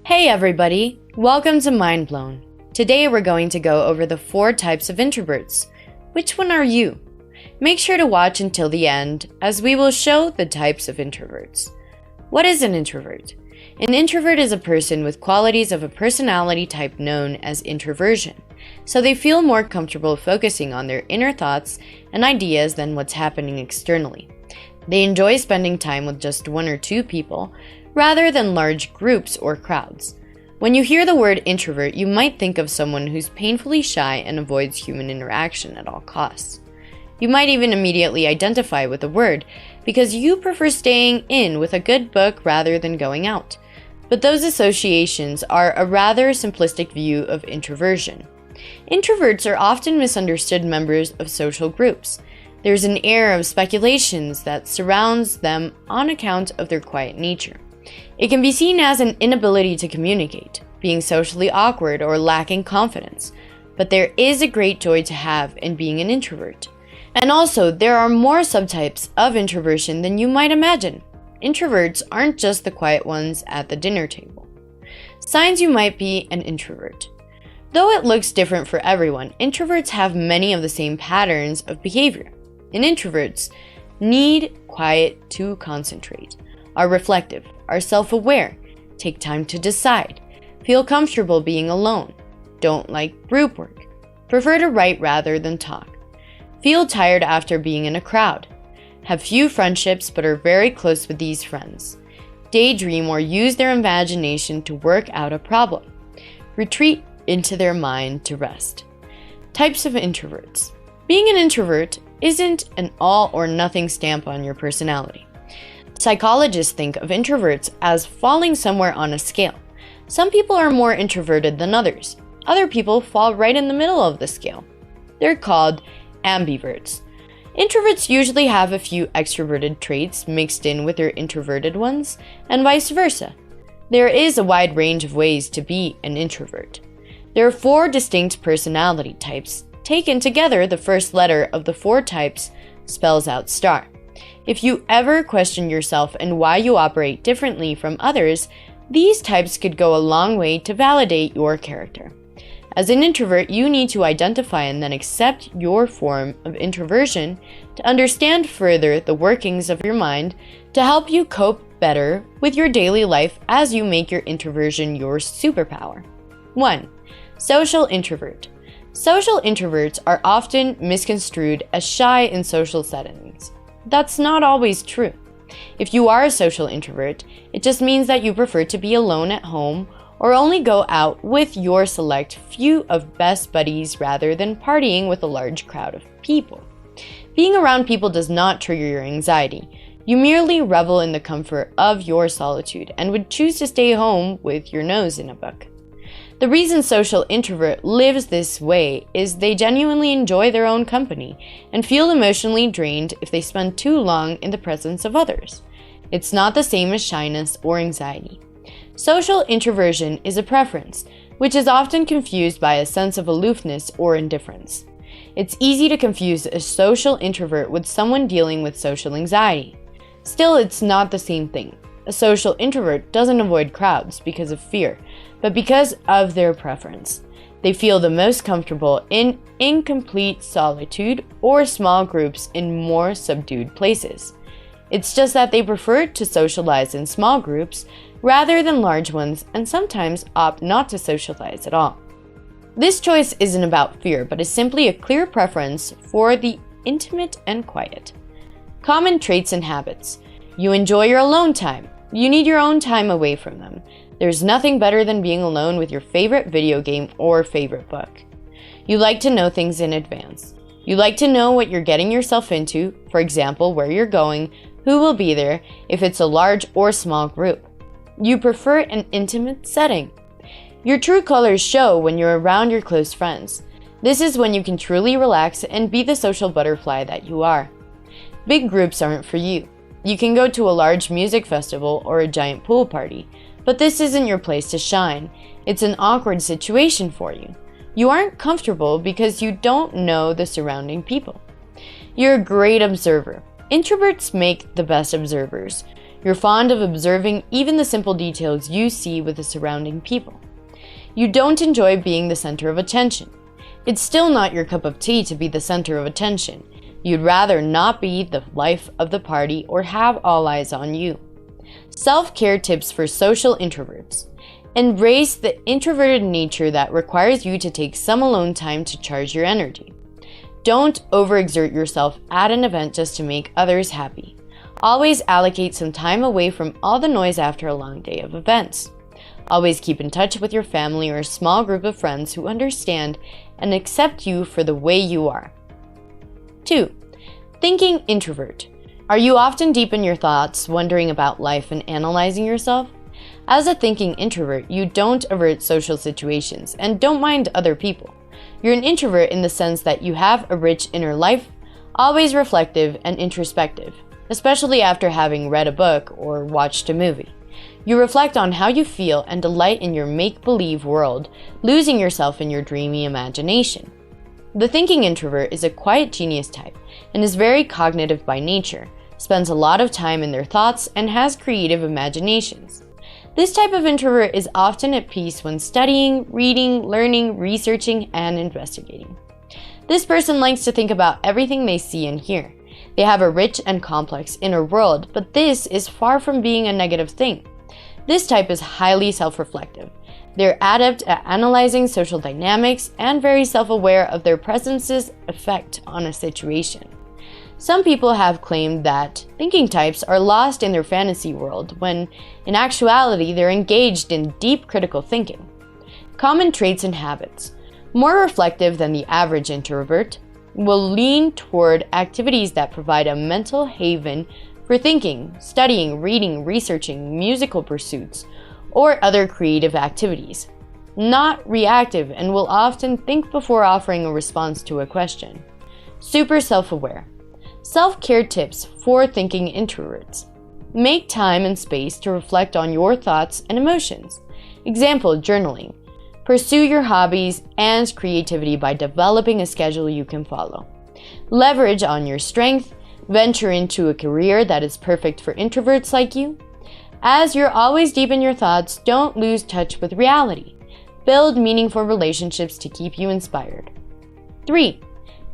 Hey everybody, welcome to Mind Blown. Today we're going to go over the 4 types of introverts. Which one are you? Make sure to watch until the end as we will show the types of introverts. What is an introvert? An introvert is a person with qualities of a personality type known as introversion, so they feel more comfortable focusing on their inner thoughts and ideas than what's happening externally. They enjoy spending time with just 1 or 2 people, rather than large groups or crowds. When you hear the word introvert, you might think of someone who's painfully shy and avoids human interaction at all costs. You might even immediately identify with the word because you prefer staying in with a good book rather than going out. But those associations are a rather simplistic view of introversion. Introverts are often misunderstood members of social groups. There's an air of speculations that surrounds them on account of their quiet nature. It can be seen as an inability to communicate, being socially awkward or lacking confidence, but there is a great joy to have in being an introvert. And also, there are more subtypes of introversion than you might imagine. Introverts aren't just the quiet ones at the dinner table. Signs you might be an introvert. Though it looks different for everyone, introverts have many of the same patterns of behavior. And introverts need quiet to concentrate, are reflective, are self-aware, take time to decide, feel comfortable being alone, don't like group work, prefer to write rather than talk, feel tired after being in a crowd, have few friendships but are very close with these friends, daydream or use their imagination to work out a problem, retreat into their mind to rest. Types of introverts. Being an introvert isn't an all or nothing stamp on your personality. Psychologists think of introverts as falling somewhere on a scale. Some people are more introverted than others. Other people fall right in the middle of the scale. They're called ambiverts. Introverts usually have a few extroverted traits mixed in with their introverted ones, and vice versa. There is a wide range of ways to be an introvert. There are 4 distinct personality types. Taken together, the first letter of the 4 types spells out star. If you ever question yourself and why you operate differently from others, these types could go a long way to validate your character. As an introvert, you need to identify and then accept your form of introversion to understand further the workings of your mind to help you cope better with your daily life as you make your introversion your superpower. 1. Social introvert. Social introverts are often misconstrued as shy in social settings. That's not always true. If you are a social introvert, it just means that you prefer to be alone at home or only go out with your select few of best buddies rather than partying with a large crowd of people. Being around people does not trigger your anxiety. You merely revel in the comfort of your solitude and would choose to stay home with your nose in a book. The reason social introvert lives this way is they genuinely enjoy their own company and feel emotionally drained if they spend too long in the presence of others. It's not the same as shyness or anxiety. Social introversion is a preference, which is often confused by a sense of aloofness or indifference. It's easy to confuse a social introvert with someone dealing with social anxiety. Still, it's not the same thing. A social introvert doesn't avoid crowds because of fear, but because of their preference. They feel the most comfortable in incomplete solitude or small groups in more subdued places. It's just that they prefer to socialize in small groups rather than large ones and sometimes opt not to socialize at all. This choice isn't about fear, but is simply a clear preference for the intimate and quiet. Common traits and habits. You enjoy your alone time. You need your own time away from them. There's nothing better than being alone with your favorite video game or favorite book. You like to know things in advance. You like to know what you're getting yourself into, for example, where you're going, who will be there, if it's a large or small group. You prefer an intimate setting. Your true colors show when you're around your close friends. This is when you can truly relax and be the social butterfly that you are. Big groups aren't for you. You can go to a large music festival or a giant pool party, but this isn't your place to shine. It's an awkward situation for you. You aren't comfortable because you don't know the surrounding people. You're a great observer. Introverts make the best observers. You're fond of observing even the simple details you see with the surrounding people. You don't enjoy being the center of attention. It's still not your cup of tea to be the center of attention. You'd rather not be the life of the party or have all eyes on you. Self-care tips for social introverts. Embrace the introverted nature that requires you to take some alone time to charge your energy. Don't overexert yourself at an event just to make others happy. Always allocate some time away from all the noise after a long day of events. Always keep in touch with your family or a small group of friends who understand and accept you for the way you are. 2. Thinking introvert. Are you often deep in your thoughts, wondering about life and analyzing yourself? As a thinking introvert, you don't avert social situations and don't mind other people. You're an introvert in the sense that you have a rich inner life, always reflective and introspective, especially after having read a book or watched a movie. You reflect on how you feel and delight in your make-believe world, losing yourself in your dreamy imagination. The thinking introvert is a quiet genius type and is very cognitive by nature, spends a lot of time in their thoughts, and has creative imaginations. This type of introvert is often at peace when studying, reading, learning, researching, and investigating. This person likes to think about everything they see and hear. They have a rich and complex inner world, but this is far from being a negative thing. This type is highly self-reflective. They're adept at analyzing social dynamics and very self-aware of their presence's effect on a situation. Some people have claimed that thinking types are lost in their fantasy world when, in actuality, they're engaged in deep critical thinking. Common traits and habits. More reflective than the average introvert, will lean toward activities that provide a mental haven for thinking, studying, reading, researching, musical pursuits, or other creative activities. Not reactive and will often think before offering a response to a question. Super self-aware. Self-care tips for thinking introverts. Make time and space to reflect on your thoughts and emotions. Example, journaling. Pursue your hobbies and creativity by developing a schedule you can follow. Leverage on your strength. Venture into a career that is perfect for introverts like you. As you're always deep in your thoughts, don't lose touch with reality. Build meaningful relationships to keep you inspired. 3.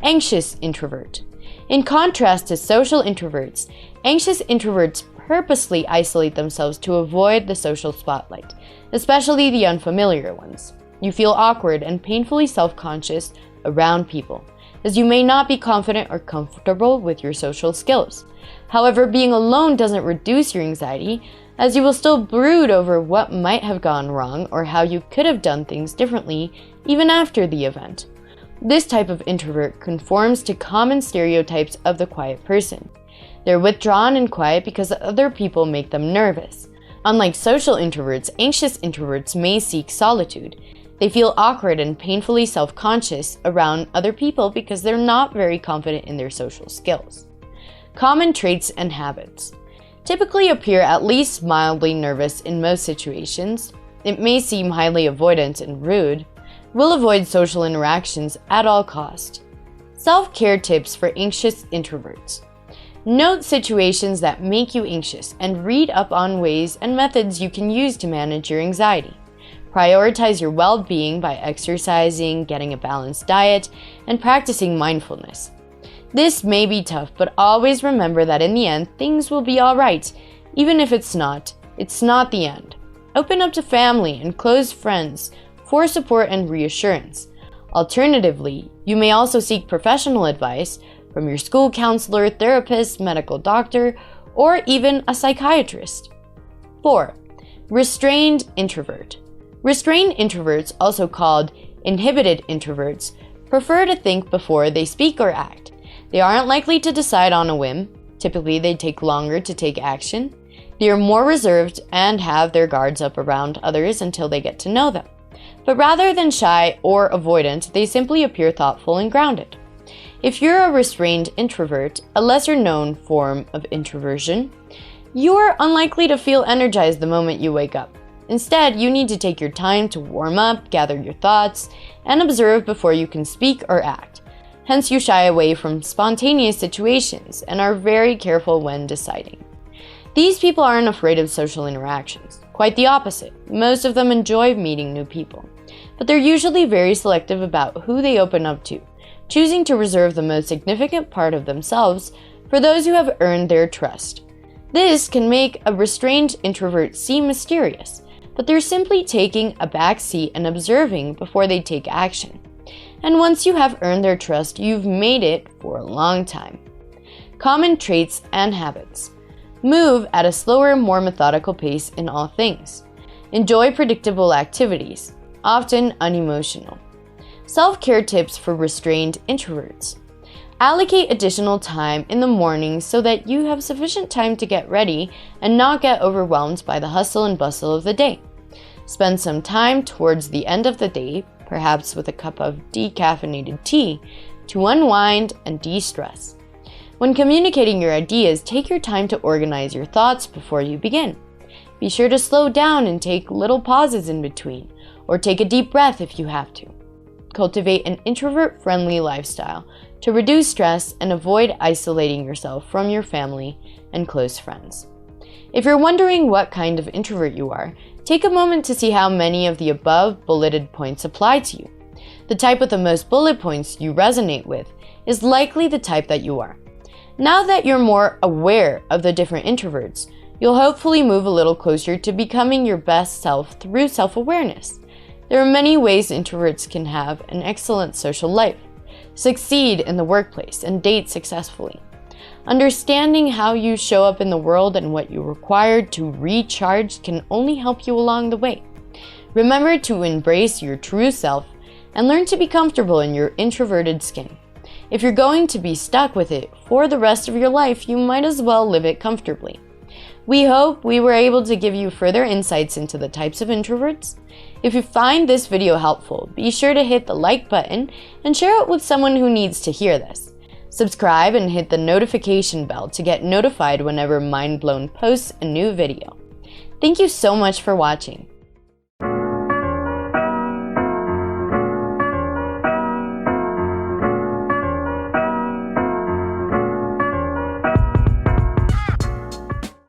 Anxious introvert. In contrast to social introverts, anxious introverts purposely isolate themselves to avoid the social spotlight, especially the unfamiliar ones. You feel awkward and painfully self-conscious around people, as you may not be confident or comfortable with your social skills. However, being alone doesn't reduce your anxiety, as you will still brood over what might have gone wrong or how you could have done things differently even after the event. This type of introvert conforms to common stereotypes of the quiet person. They're withdrawn and quiet because other people make them nervous. Unlike social introverts, anxious introverts may seek solitude. They feel awkward and painfully self-conscious around other people because they're not very confident in their social skills. Common traits and habits. Typically appear at least mildly nervous in most situations. It may seem highly avoidant and rude. Will avoid social interactions at all costs. Self-care tips for anxious introverts. Note situations that make you anxious and read up on ways and methods you can use to manage your anxiety. Prioritize your well-being by exercising, getting a balanced diet, and practicing mindfulness. This may be tough, but always remember that in the end, things will be all right. Even if it's not the end. Open up to family and close friends for support and reassurance. Alternatively, you may also seek professional advice from your school counselor, therapist, medical doctor, or even a psychiatrist. 4. Restrained introvert. Restrained introverts, also called inhibited introverts, prefer to think before they speak or act. They aren't likely to decide on a whim. Typically, they take longer to take action. They are more reserved and have their guards up around others until they get to know them. But rather than shy or avoidant, they simply appear thoughtful and grounded. If you're a restrained introvert, a lesser-known form of introversion, you are unlikely to feel energized the moment you wake up. Instead, you need to take your time to warm up, gather your thoughts, and observe before you can speak or act. Hence, you shy away from spontaneous situations and are very careful when deciding. These people aren't afraid of social interactions. Quite the opposite. Most of them enjoy meeting new people. But they're usually very selective about who they open up to, choosing to reserve the most significant part of themselves for those who have earned their trust. This can make a restrained introvert seem mysterious, but they're simply taking a back seat and observing before they take action. And once you have earned their trust, you've made it for a long time. Common traits and habits. Move at a slower, more methodical pace in all things. Enjoy predictable activities, often unemotional. Self-care tips for restrained introverts. Allocate additional time in the morning so that you have sufficient time to get ready and not get overwhelmed by the hustle and bustle of the day. Spend some time towards the end of the day, perhaps with a cup of decaffeinated tea, to unwind and de-stress. When communicating your ideas, take your time to organize your thoughts before you begin. Be sure to slow down and take little pauses in between, or take a deep breath if you have to. Cultivate an introvert-friendly lifestyle to reduce stress and avoid isolating yourself from your family and close friends. If you're wondering what kind of introvert you are, take a moment to see how many of the above bulleted points apply to you. The type with the most bullet points you resonate with is likely the type that you are. Now that you're more aware of the different introverts, you'll hopefully move a little closer to becoming your best self through self-awareness. There are many ways introverts can have an excellent social life, succeed in the workplace, and date successfully. Understanding how you show up in the world and what you require to recharge can only help you along the way. Remember to embrace your true self and learn to be comfortable in your introverted skin. If you're going to be stuck with it for the rest of your life, you might as well live it comfortably. We hope we were able to give you further insights into the types of introverts. If you find this video helpful, be sure to hit the like button and share it with someone who needs to hear this. Subscribe and hit the notification bell to get notified whenever Mindblown posts a new video. Thank you so much for watching.